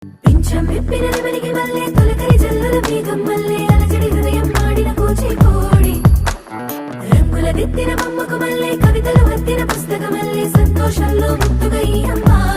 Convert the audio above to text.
పింఛం విప్పినది వెలిగి మల్లె తొలకరి జల్లుల మేఘం మల్లె అలజడి హృదయం మాడిన కూచిపూడి రంగుల దిద్దిన బొమ్మకు మల్లె కవితలు వత్తిన పుస్తకమల్లె సంతోషంలో ముద్దుగా ఈ అమ్మాయి